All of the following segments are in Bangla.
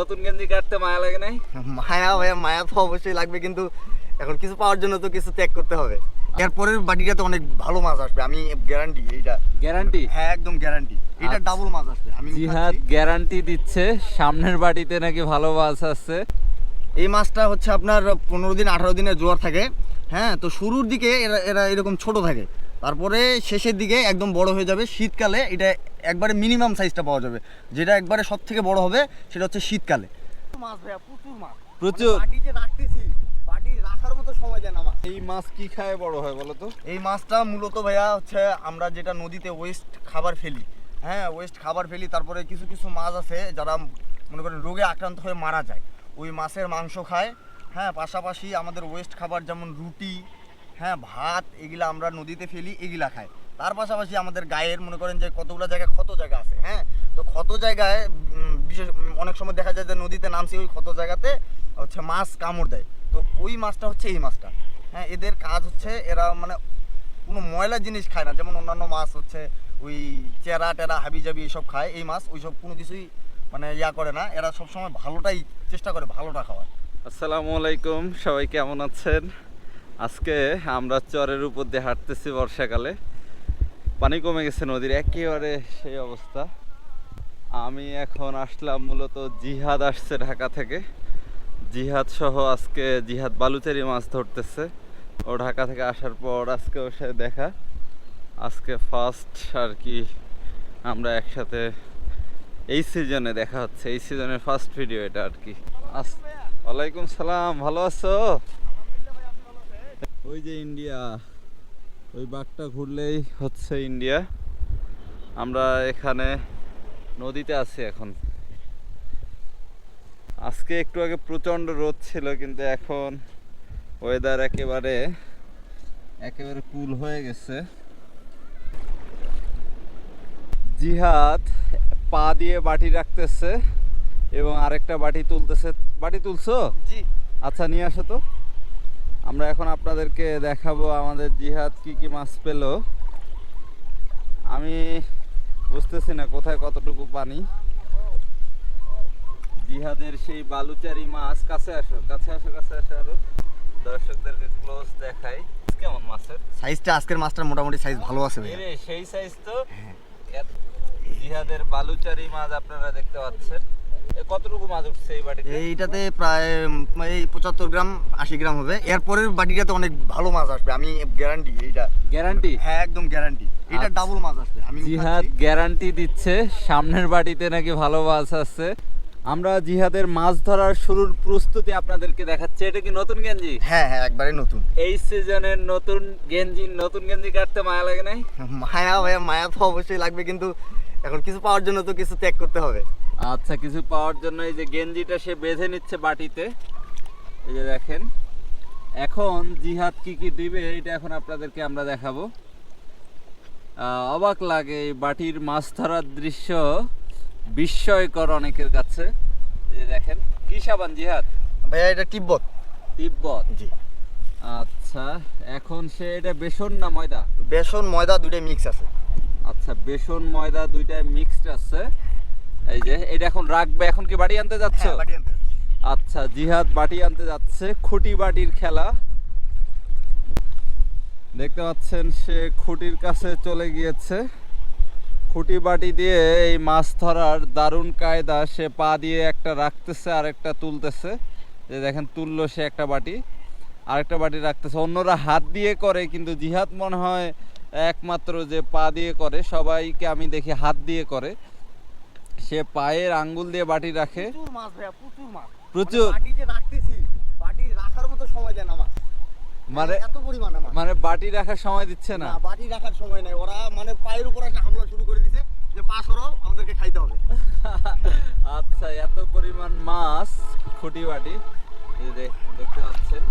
নতুন গেঞ্জি কাটতে মায়া লাগে নাই? মায়া ভাইয়া, মায়া তো অবশ্যই লাগবে, কিন্তু এখন কিছু পাওয়ার জন্য তো কিছু ত্যাগ করতে হবে। এরপরের বাটিটাতে অনেক ভালো মাছ আসবে, আমি গ্যারান্টি। এইটা গ্যারান্টি? হ্যাঁ, একদম গ্যারান্টি। এটা ডাবল মাছ আসবে, আমি জিহাদ গ্যারান্টি দিচ্ছে সামনের বাটিতে নাকি ভালো মাছ আছে। এই মাছটা হচ্ছে আপনার 15 দিন 18 দিনের জোয়ার থাকে। হ্যাঁ, তো শুরুর দিকে এরা এরা এরকম ছোট থাকে, তারপরে শেষের দিকে একদম বড় হয়ে যাবে। শীতকালে এটা একবারে মিনিমাম সাইজটা পাওয়া যাবে, যেটা একবারে সব থেকে বড় হবে সেটা হচ্ছে শীতকালে। মাছ ভাইয়া, প্রচুর মাছ, প্রচুর। বাটি যে রাখতেছি, বাটি রাখার মতো সময় দেয় না মাছ। এই মাছ কি খায় বড় হয় বলো তো? এই মাছটা মূলত ভাইয়া হচ্ছে আমরা যেটা নদীতে ওয়েস্ট খাবার ফেলি, হ্যাঁ ওয়েস্ট খাবার ফেলি, তারপরে কিছু কিছু মাছ আছে যারা মনে করেন রোগে আক্রান্ত হয়ে মারা যায়, ওই মাছের মাংস খায়। হ্যাঁ, পাশাপাশি আমাদের ওয়েস্ট খাবার যেমন রুটি, হ্যাঁ ভাত, এগুলা আমরা নদীতে ফেলি, এগুলা খায়। তার পাশাপাশি আমাদের গায়ের মনে করেন যে কতগুলো জায়গায় ক্ষত জায়গা আছে, হ্যাঁ, তো ক্ষত জায়গায় বিশেষ অনেক সময় দেখা যায় যে নদীতে নামছি, ওই ক্ষত জায়গাতে হচ্ছে মাছ কামড় দেয়, তো ওই মাছটা হচ্ছে এই মাছটা। হ্যাঁ, এদের কাজ হচ্ছে এরা মানে কোনো ময়লা জিনিস খায় না, যেমন অন্যান্য মাছ হচ্ছে ওই চেরা টেরা হাবি জাবি এসব খায়, এই মাছ ওইসব কোনো কিছুই মানে ইয়া করে না, এরা সবসময় ভালোটাই চেষ্টা করে, ভালোটা খাওয়ার। আসসালামু আলাইকুম, সবাই কেমন আছেন? আজকে আমরা চরের উপর দিয়ে হাঁটতেছি বর্ষাকালে, পানি কমে গেছে নদীর একেবারে সেই অবস্থা। আমি এখন আসলাম মূলত, জিহাদ আসছে ঢাকা থেকে। জিহাদ সহ আজকে জিহাদ বালুচারি মাছ ধরতেছে। ও ঢাকা থেকে আসার পর আজকে ওর সাথে দেখা, আজকে ফার্স্ট আর কি আমরা একসাথে এই সিজনে দেখা হচ্ছে, এই সিজনের ফার্স্ট ভিডিও এটা আর কি। ওয়ালাইকুম সালাম, ভালো আছো? ওই যে ইন্ডিয়া, ওই বাঘটা ঘুরলেই হচ্ছে ইন্ডিয়া। আমরা এখানে নদীতে আছি এখন। আজকে একটু আগে প্রচণ্ড রোদ ছিল, কিন্তু এখন ওয়েদার একেবারে কুল হয়ে গেছে। জিহাদ পা দিয়ে বাটি রাখতেছে এবং আরেকটা বাটি তুলতেছে। বাটি তুলছো? জি। আচ্ছা, নিয়ে আসো তো। আমরা এখন আপনাদেরকে দেখাবো আমাদের জিহাদ কি কি মাছ পেলো। আমি বুঝতেছি না কোথায় কতটুকু পানি। জিহাদের সেই বালুচারি মাছ। কাছে আসো, কাছে আসো, কাছে আসো, আরো দর্শকদেরকে ক্লোজ দেখাই। কেমন মাছের সাইজটা? আজকের মাছটার মোটামুটি সাইজ ভালো আছে ভাই। সেই সাইজ তো। জিহাদের বালুচারি মাছ আপনারা দেখতে পাচ্ছেন। কতটুকু মাছ উঠছে এই বাটিতে? এইটাতে প্রায় এই 75 গ্রাম 80 গ্রাম হবে। এরপরের বাটিটাতে অনেক ভালো মাছ আসবে, আমি গ্যারান্টি। এইটা গ্যারান্টি? হ্যাঁ, একদম গ্যারান্টি। এটা ডাবল মাছ আসবে, আমি জিহাদ গ্যারান্টি দিচ্ছে সামনের বাটিতে নাকি ভালো মাছ আছে। আমরা জিহাদের মাছ ধরার শুরুর প্রস্তুতি আপনাদেরকে দেখাচ্ছি। এটা কি নতুন গেঞ্জি? হ্যাঁ হ্যাঁ, একবারে নতুন। এই সিজনের নতুন গেঞ্জি কাটতে মায়া লাগে নাই? মায়া ভাইয়া, মায়া তো অবশ্যই লাগবে, কিন্তু এখন কিছু পাওয়ার জন্য তো কিছু ত্যাগ করতে হবে। আচ্ছা, কিছু পাওয়ার জন্য এই যে গেঞ্জিটা সে বেঁধে নিচ্ছে বাটিতে। এই যে দেখেন, এখন জিহাদ কি কি দিবে এটা এখন আপনাদেরকে আমরা দেখাবো। অবাক লাগে এই বাটির মাছ ধরার দৃশ্য, বিস্ময়কর অনেকের কাছে। এই যে দেখেন, কি সাবান জিহাদ? ভাইয়া এটা তিব্বত। তিব্বত? জি। আচ্ছা, এখন সে এটা বেসন না ময়দা? বেসন ময়দা দুইটাই মিক্স আছে। আচ্ছা, বেসন ময়দা দুইটাই মিক্সড আছে। এই যে এটা এখন রাখবে। এখন কি বাড়ি আনতে যাচ্ছ? হ্যাঁ, বাটি আনতে। আচ্ছা, জিহাদ বাটি আনতে যাচ্ছে। খুঁটি বাটির খেলা দেখতে পাচ্ছেন, সে খুঁটির কাছে চলে গিয়েছে। খুঁটি বাটি দিয়ে এই মাছ ধরার দারুণ কায়দা। সে পা দিয়ে একটা রাখতেছে আর একটা তুলতেছে। যে দেখেন, তুললো সে একটা বাটি, আরেকটা বাটি রাখতেছে। অন্যরা হাত দিয়ে করে, কিন্তু জিহাদ মনে হয় একমাত্র যে পা দিয়ে করে। সবাইকে আমি দেখি হাত দিয়ে করে। সে পায়ের আঙ্গুল দিয়ে বাটি রাখে। প্রচুর মাছ ভাইয়া, প্রচুর মাছ, প্রচুর। বাটি যে রাখতেছি, বাটি রাখার মতো সময় দেয় না মাছ, মানে এত পরিমাণে মাছ। মানে বাটি রাখার সময় দিচ্ছে না? বাটি রাখার সময় নাই, ওরা মানে পায়ের উপর একটা হামলা শুরু করে দিয়েছে যে পা সরাও, আমাদেরকে খাইতে হবে। আচ্ছা, এত পরিমাণ মাছ খুঁটি বাটি। এই যে দেখতে পাচ্ছেন,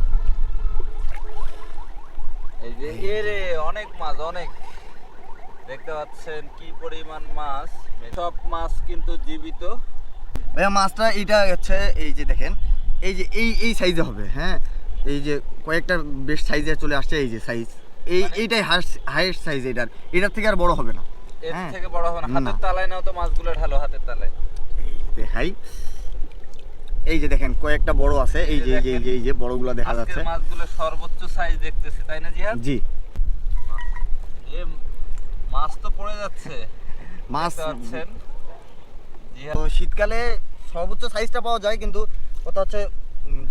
এই যে এরে অনেক মাছ, অনেক। দেখতে পাচ্ছেন কি পরিমাণ মাছ। সব মাছ কিন্তু জীবিত। ভাইয়া মাছটা এটা হচ্ছে, এই যে দেখেন, এই যে এই সাইজে হবে। হ্যাঁ, এই যে কয়েকটা বেশ সাইজে চলে আসছে, এই যে সাইজ, এইটাই হাইয়েস্ট সাইজ। এটার থেকে আর বড় হবে না। এর থেকে বড় হবে না। হাতের তালায় নাও তো মাছগুলো, ঢালো হাতের তালায়। দেখাই, এই যে দেখেন কয়েকটা বড় আছে, এই যে এই যে বড়গুলো দেখা যাচ্ছে। আজকের মাছগুলো সর্বোচ্চ সাইজ দেখতেছি, তাই না জিহাদ? জি, এ মাছ তো পড়ে যাচ্ছে, মাছ দেখতে পাচ্ছেন জিহাদ। তো শীতকালে সর্বোচ্চ সাইজটা পাওয়া যায়, কিন্তু কথা হচ্ছে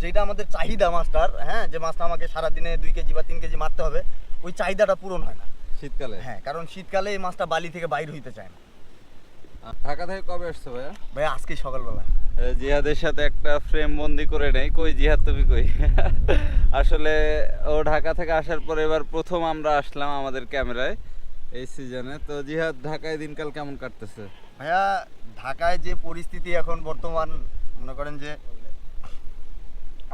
যেটা আমাদের চাহিদা মাছটার, হ্যাঁ, যে মাছটা আমাকে সারাদিনে 2 কেজি বা 3 কেজি মারতে হবে, ওই চাহিদাটা পূরণ হয় না। শীতকালে? হ্যাঁ, কারণ শীতকালে এই মাছটা বালি থেকে বাইর হইতে চায় না। ঢাকা থেকে কবে আসছো ভাইয়া? ভাই আজকে সকালবেলা। জিহাদের সাথে একটা ফ্রেম বন্দি করে নেই। কই জিহাদ, তুমি কই? আসলে ও ঢাকা থেকে আসার পর এবার প্রথম আমরা আসলাম আমাদের ক্যামেরায় এই সিজনে। তো জিহাদ, ঢাকায় দিনকাল কেমন কাটতেছে? ভাইয়া ঢাকায় যে পরিস্থিতি এখন বর্তমান, মনে করেন যে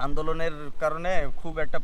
আন্দোলনের কারণে খুব একটা